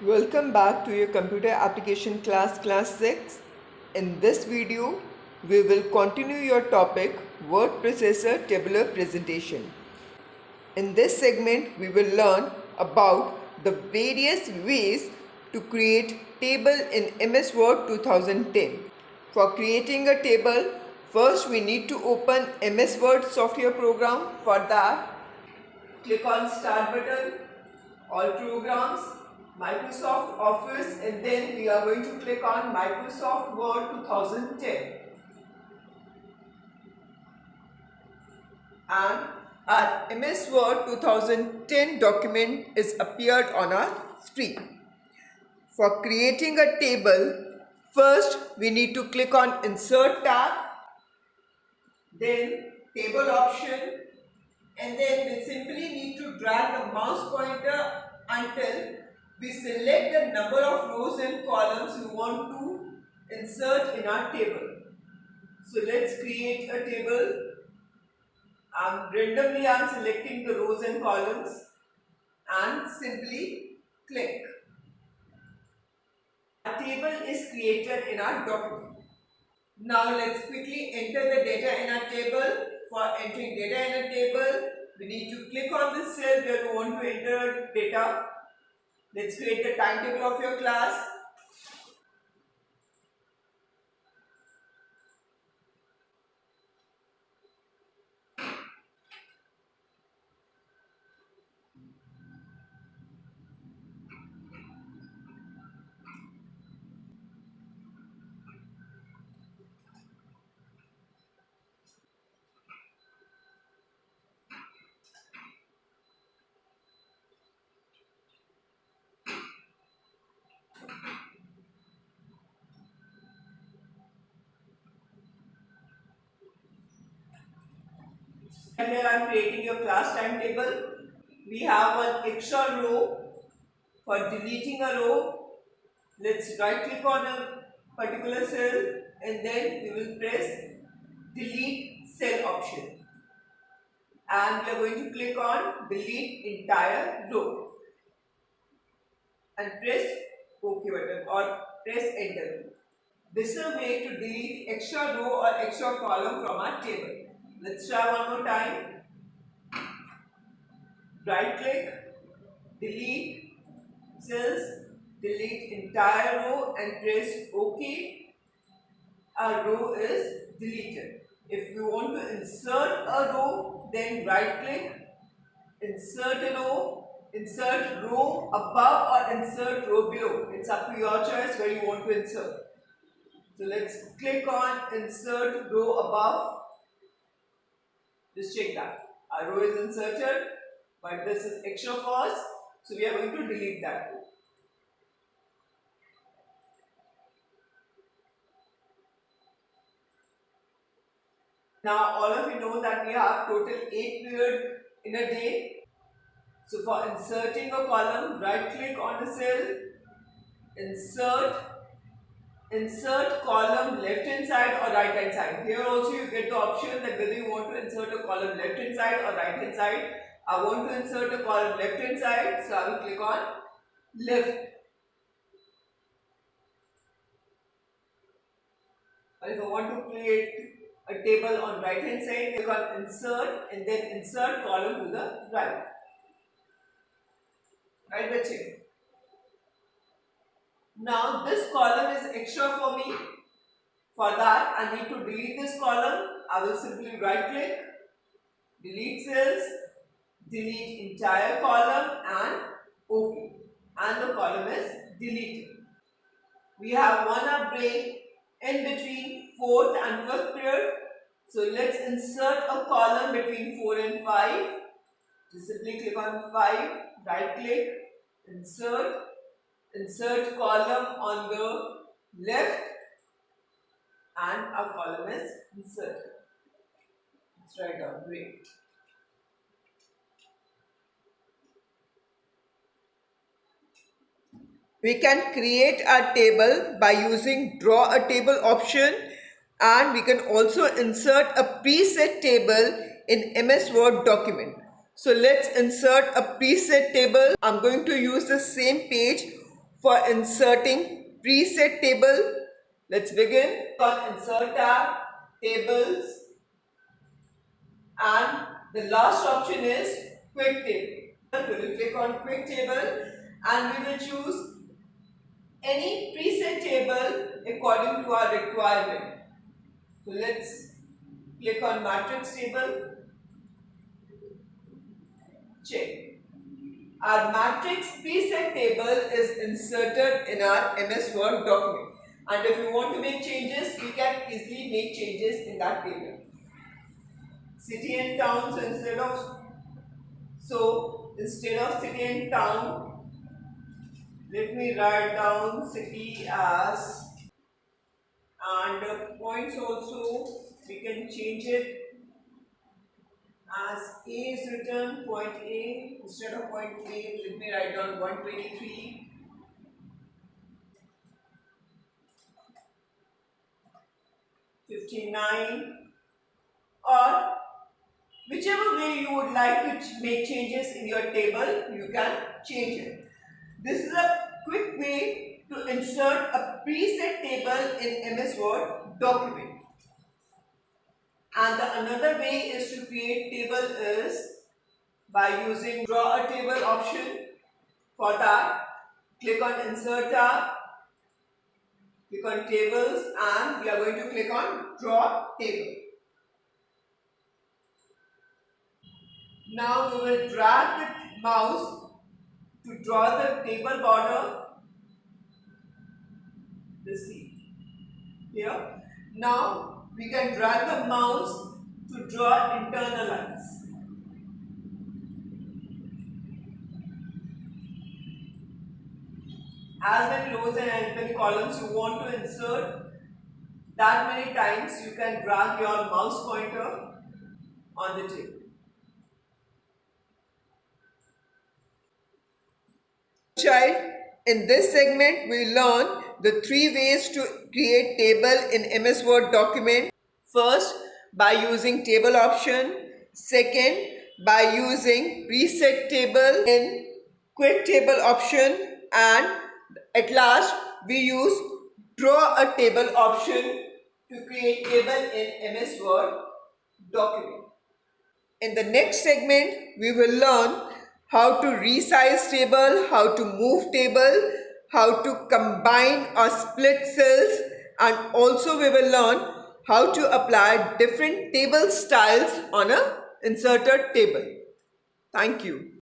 Welcome back to your computer application class 6. In this video, we will continue your topic word processor tabular presentation. In this segment, we will learn about the various ways to create table in MS Word 2010. For creating a table, first we need to open MS Word software program. For that, click on Start button, All Programs, Microsoft Office, and then we are going to click on Microsoft Word 2010. And our MS Word 2010 document is appeared on our screen. For creating a table, first we need to click on Insert tab, then Table option, and then we simply need to drag the mouse pointer until we select the number of rows and columns we want to insert in our table. So let's create a table. Randomly I am selecting the rows and columns and simply click. A table is created in our document. Now let's quickly enter the data in our table. For entering data in a table, we need to click on the cell where we want to enter data. Let's create the timetable of your class. And here I am creating your class timetable. We have an extra row. For deleting a row, let's right click on a particular cell and then we will press delete cell option. And we are going to click on delete entire row and press OK button or press enter. This is a way to delete extra row or extra column from our table. Let's try one more time. Right click, delete cells, delete entire row and press OK. Our row is deleted. If you want to insert a row, then right click, insert a row, insert row above or insert row below. It's up to your choice where you want to insert. So let's click on insert row above. Just check that. Our row is inserted, but this is extra cost, so we are going to delete that row. Now all of you know that we have total 8 periods in a day. So for inserting a column, right click on the cell, insert column left hand side or right hand side. Here also you get the option that whether you want to insert a column left hand side or right hand side. I want to insert a column left hand side, so I will click on left. Or if I want to create a table on right hand side, click on insert and then insert column to the right. Right, that's it. Now this column is extra for me. For that I need to delete this column. I will simply right click, delete cells, delete entire column and OK. And the column is deleted. We have 1 hour break in between 4th and 5th period. So let's insert a column between 4 and 5. Just simply click on 5, right click, insert column on the left and our column is inserted. Let's write down break. We can create a table by using draw a table option, and we can also insert a preset table in MS Word document. So let's insert a preset table. I'm going to use the same page for inserting preset table. Let's begin. On Insert tab, Tables, and the last option is Quick Table. We will click on Quick Table and we will choose any preset table according to our requirement. So let's click on Matrix Table. Check. Our matrix preset table is inserted in our MS Word document. And if you want to make changes, we can easily make changes in that table. City and town, instead of city and town, let me write down city as, and points also, we can change it as A is written, point A, instead of point A, let me write down 123. 59, or whichever way you would like to make changes in your table, you can change it. This is a quick way to insert a preset table in MS Word document. And the another way is to create table is by using Draw a Table option. For that, click on Insert tab, click on Tables, and we are going to click on Draw Table. Now we will drag the mouse to draw the table border. This here. Now we can drag the mouse to draw internal lines. As many rows and as many columns you want to insert, that many times you can drag your mouse pointer on the table. Child, in this segment we learn the 3 ways to create table in MS Word document. First, by using table option. Second, by using preset table in quick table option. And at last, we use draw a table option to create table in MS Word document. In the next segment, we will learn how to resize table, how to move table, how to combine or split cells, and also we will learn how to apply different table styles on a inserted table. Thank you.